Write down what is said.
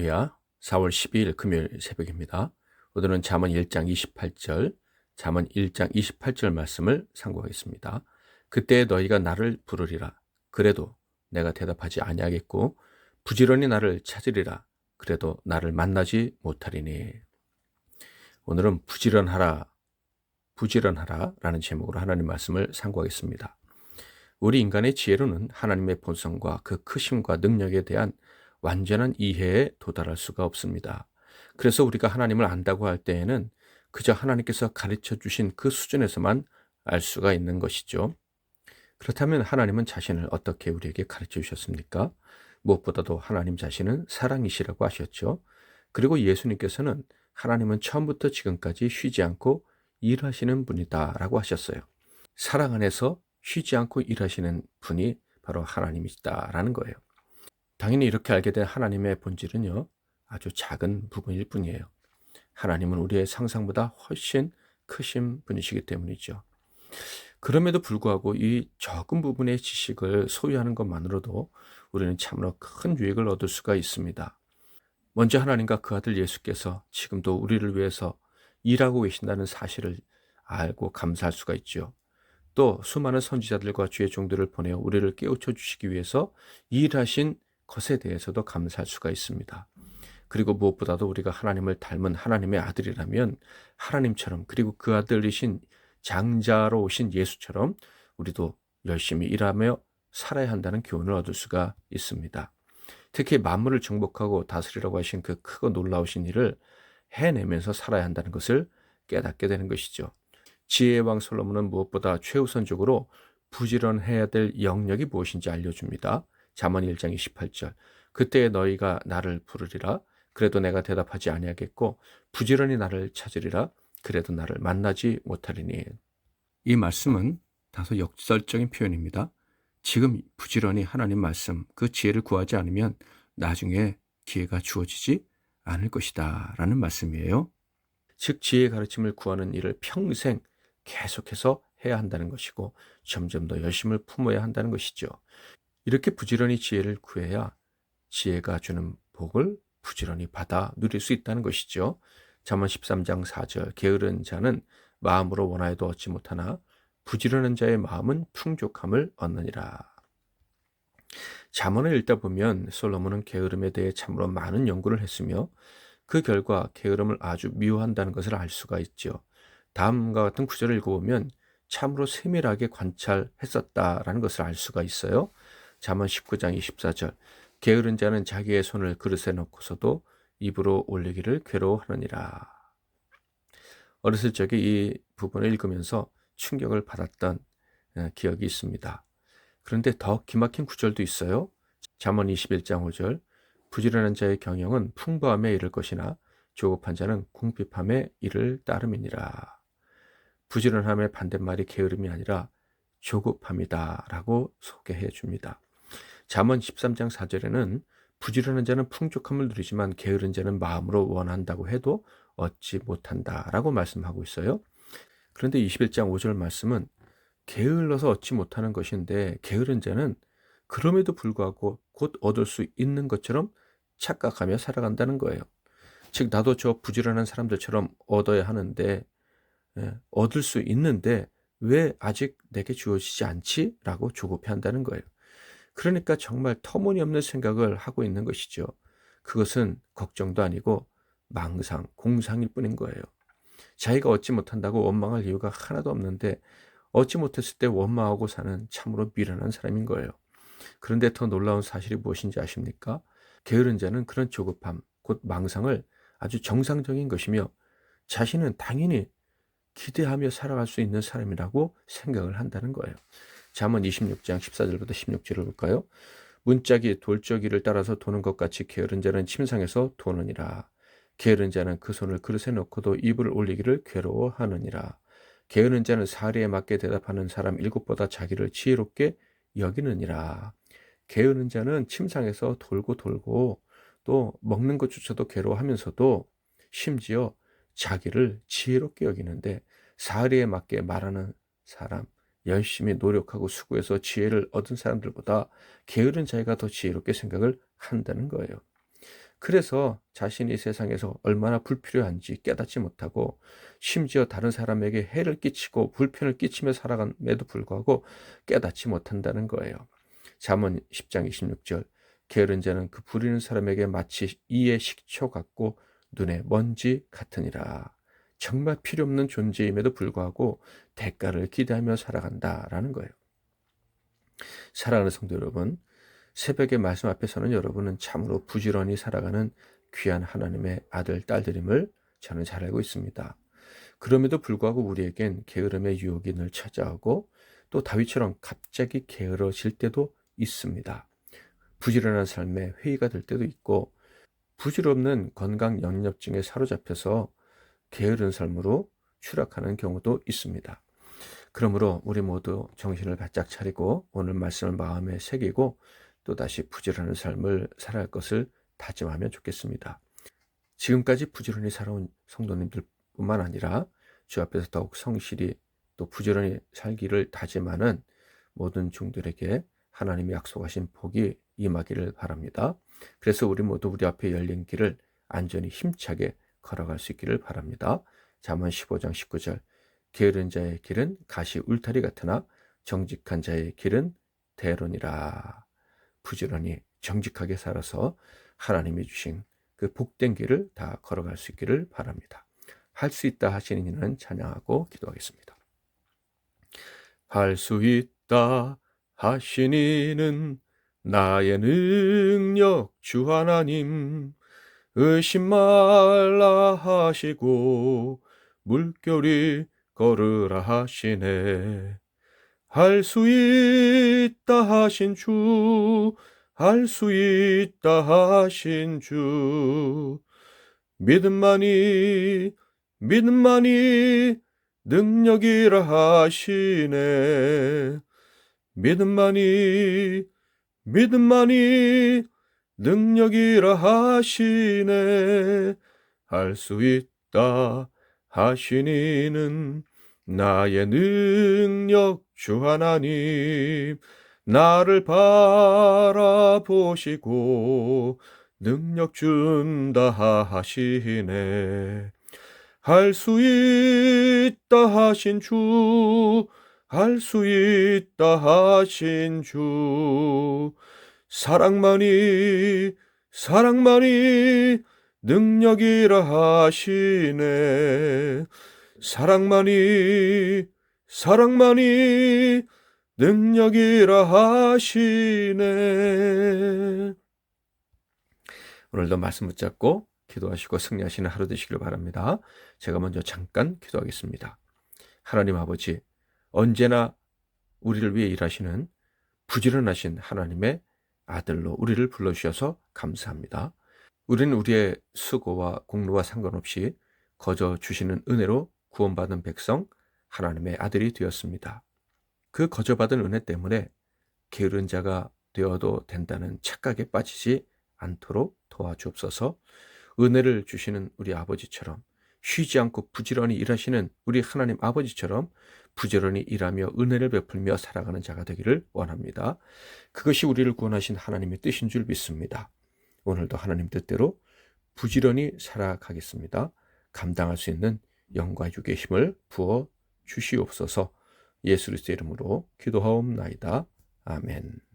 할렐루야. 4월 12일 금요일 새벽입니다. 오늘은 잠언 1장 28절, 잠언 1장 28절 말씀을 상고하겠습니다. 그때 너희가 나를 부르리라. 그래도 내가 대답하지 아니하겠고 부지런히 나를 찾으리라. 그래도 나를 만나지 못하리니. 오늘은 부지런하라 라는 제목으로 하나님 말씀을 상고하겠습니다. 우리 인간의 지혜로는 하나님의 본성과 그 크심과 능력에 대한 완전한 이해에 도달할 수가 없습니다. 그래서 우리가 하나님을 안다고 할 때에는 그저 하나님께서 가르쳐 주신 그 수준에서만 알 수가 있는 것이죠. 그렇다면 하나님은 자신을 어떻게 우리에게 가르쳐 주셨습니까? 무엇보다도 하나님 자신은 사랑이시라고 하셨죠. 그리고 예수님께서는 하나님은 처음부터 지금까지 쉬지 않고 일하시는 분이다 라고 하셨어요. 사랑 안에서 쉬지 않고 일하시는 분이 바로 하나님이시다라는 거예요. 당연히 이렇게 알게 된 하나님의 본질은요, 아주 작은 부분일 뿐이에요. 하나님은 우리의 상상보다 훨씬 크신 분이시기 때문이죠. 그럼에도 불구하고 이 적은 부분의 지식을 소유하는 것만으로도 우리는 참으로 큰 유익을 얻을 수가 있습니다. 먼저 하나님과 그 아들 예수께서 지금도 우리를 위해서 일하고 계신다는 사실을 알고 감사할 수가 있죠. 또 수많은 선지자들과 주의 종들을 보내어 우리를 깨우쳐 주시기 위해서 일하신 것에 대해서도 감사할 수가 있습니다. 그리고 무엇보다도 우리가 하나님을 닮은 하나님의 아들이라면 하나님처럼, 그리고 그 아들이신 장자로 오신 예수처럼 우리도 열심히 일하며 살아야 한다는 교훈을 얻을 수가 있습니다. 특히 만물을 정복하고 다스리라고 하신 그 크고 놀라우신 일을 해내면서 살아야 한다는 것을 깨닫게 되는 것이죠. 지혜의 왕 솔로몬은 무엇보다 최우선적으로 부지런해야 될 영역이 무엇인지 알려줍니다. 잠언 1장 28절. 그때 너희가 나를 부르리라. 그래도 내가 대답하지 아니하겠고 부지런히 나를 찾으리라. 그래도 나를 만나지 못하리니. 이 말씀은 다소 역설적인 표현입니다. 지금 부지런히 하나님 말씀, 그 지혜를 구하지 않으면 나중에 기회가 주어지지 않을 것이다 라는 말씀이에요. 즉 지혜의 가르침을 구하는 일을 평생 계속해서 해야 한다는 것이고 점점 더 열심을 품어야 한다는 것이죠. 이렇게 부지런히 지혜를 구해야 지혜가 주는 복을 부지런히 받아 누릴 수 있다는 것이죠. 잠언 13장 4절. 게으른 자는 마음으로 원하여도 얻지 못하나 부지런한 자의 마음은 풍족함을 얻느니라. 잠언을 읽다 보면 솔로몬은 게으름에 대해 참으로 많은 연구를 했으며 그 결과 게으름을 아주 미워한다는 것을 알 수가 있죠. 다음과 같은 구절을 읽어보면 참으로 세밀하게 관찰했었다라는 것을 알 수가 있어요. 잠언 19장 24절. 게으른 자는 자기의 손을 그릇에 넣고서도 입으로 올리기를 괴로워하느니라. 어렸을 적에 이 부분을 읽으면서 충격을 받았던 기억이 있습니다. 그런데 더 기막힌 구절도 있어요. 잠언 21장 5절. 부지런한 자의 경영은 풍부함에 이를 것이나 조급한 자는 궁핍함에 이를 따름이니라. 부지런함의 반대말이 게으름이 아니라 조급함이다 라고 소개해 줍니다. 잠언 13장 4절에는 부지런한 자는 풍족함을 누리지만 게으른 자는 마음으로 원한다고 해도 얻지 못한다 라고 말씀하고 있어요. 그런데 21장 5절 말씀은 게을러서 얻지 못하는 것인데 게으른 자는 그럼에도 불구하고 곧 얻을 수 있는 것처럼 착각하며 살아간다는 거예요. 즉 나도 저 부지런한 사람들처럼 얻어야 하는데 얻을 수 있는데 왜 아직 내게 주어지지 않지? 라고 조급해한다는 거예요. 그러니까 정말 터무니없는 생각을 하고 있는 것이죠. 그것은 걱정도 아니고 망상, 공상일 뿐인 거예요. 자기가 얻지 못한다고 원망할 이유가 하나도 없는데 얻지 못했을 때 원망하고 사는 참으로 미련한 사람인 거예요. 그런데 더 놀라운 사실이 무엇인지 아십니까? 게으른 자는 그런 조급함, 곧 망상을 아주 정상적인 것이며 자신은 당연히 기대하며 살아갈 수 있는 사람이라고 생각을 한다는 거예요. 잠언 26장 14절부터 16절을 볼까요? 문짝이 돌적이를 따라서 도는 것 같이 게으른 자는 침상에서 도느니라. 게으른 자는 그 손을 그릇에 넣고도 입을 올리기를 괴로워하느니라. 게으른 자는 사리에 맞게 대답하는 사람 7보다 자기를 지혜롭게 여기느니라. 게으른 자는 침상에서 돌고 돌고 또 먹는 것조차도 괴로워하면서도 심지어 자기를 지혜롭게 여기는데 사리에 맞게 말하는 사람, 열심히 노력하고 수고해서 지혜를 얻은 사람들보다 게으른 자가 더 지혜롭게 생각을 한다는 거예요. 그래서 자신이 세상에서 얼마나 불필요한지 깨닫지 못하고 심지어 다른 사람에게 해를 끼치고 불편을 끼치며 살아감에도 불구하고 깨닫지 못한다는 거예요. 잠언 10장 26절 게으른 자는 그 부리는 사람에게 마치 이의 식초 같고 눈에 먼지 같으니라. 정말 필요 없는 존재임에도 불구하고 대가를 기대하며 살아간다라는 거예요. 사랑하는 성도 여러분, 새벽의 말씀 앞에서는 여러분은 참으로 부지런히 살아가는 귀한 하나님의 아들, 딸들임을 저는 잘 알고 있습니다. 그럼에도 불구하고 우리에겐 게으름의 유혹이 늘 찾아오고 또 다윗처럼 갑자기 게으러질 때도 있습니다. 부지런한 삶에 회의가 될 때도 있고 부질없는 건강 영역증에 사로잡혀서 게으른 삶으로 추락하는 경우도 있습니다. 그러므로 우리 모두 정신을 바짝 차리고 오늘 말씀을 마음에 새기고 또다시 부지런한 삶을 살아갈 것을 다짐하면 좋겠습니다. 지금까지 부지런히 살아온 성도님들뿐만 아니라 주 앞에서 더욱 성실히 또 부지런히 살기를 다짐하는 모든 종들에게 하나님이 약속하신 복이 임하기를 바랍니다. 그래서 우리 모두 우리 앞에 열린 길을 안전히 힘차게 걸어갈 수 있기를 바랍니다. 잠언 15장 19절 게으른 자의 길은 가시 울타리 같으나 정직한 자의 길은 대로니라. 부지런히 정직하게 살아서 하나님이 주신 그 복된 길을 다 걸어갈 수 있기를 바랍니다. 할 수 있다 하시는 이는 찬양하고 기도하겠습니다. 할 수 있다 하신 이는 나의 능력 주 하나님 의심 말라 하시고 물결이 걸으라 하시네. 할 수 있다 하신 주, 할 수 있다 하신 주, 믿음만이 능력이라 하시네. 믿음만이 능력이라 하시네. 할 수 있다 하신 이는 나의 능력 주 하나님 나를 바라보시고 능력 준다 하시네. 할 수 있다 하신 주, 할 수 있다 하신 주, 사랑만이 능력이라 하시네. 사랑만이 능력이라 하시네. 오늘도 말씀 붙잡고 기도하시고 승리하시는 하루 되시길 바랍니다. 제가 먼저 잠깐 기도하겠습니다. 하나님 아버지, 언제나 우리를 위해 일하시는 부지런하신 하나님의 아들로 우리를 불러주셔서 감사합니다. 우리는 우리의 수고와 공로와 상관없이 거저 주시는 은혜로 구원받은 백성, 하나님의 아들이 되었습니다. 그 거저받은 은혜 때문에 게으른 자가 되어도 된다는 착각에 빠지지 않도록 도와주옵소서. 은혜를 주시는 우리 아버지처럼 쉬지 않고 부지런히 일하시는 우리 하나님 아버지처럼 부지런히 일하며 은혜를 베풀며 살아가는 자가 되기를 원합니다. 그것이 우리를 구원하신 하나님의 뜻인 줄 믿습니다. 오늘도 하나님 뜻대로 부지런히 살아가겠습니다. 감당할 수 있는 영과 육의 힘을 부어 주시옵소서. 예수 그리스도의 이름으로 기도하옵나이다. 아멘.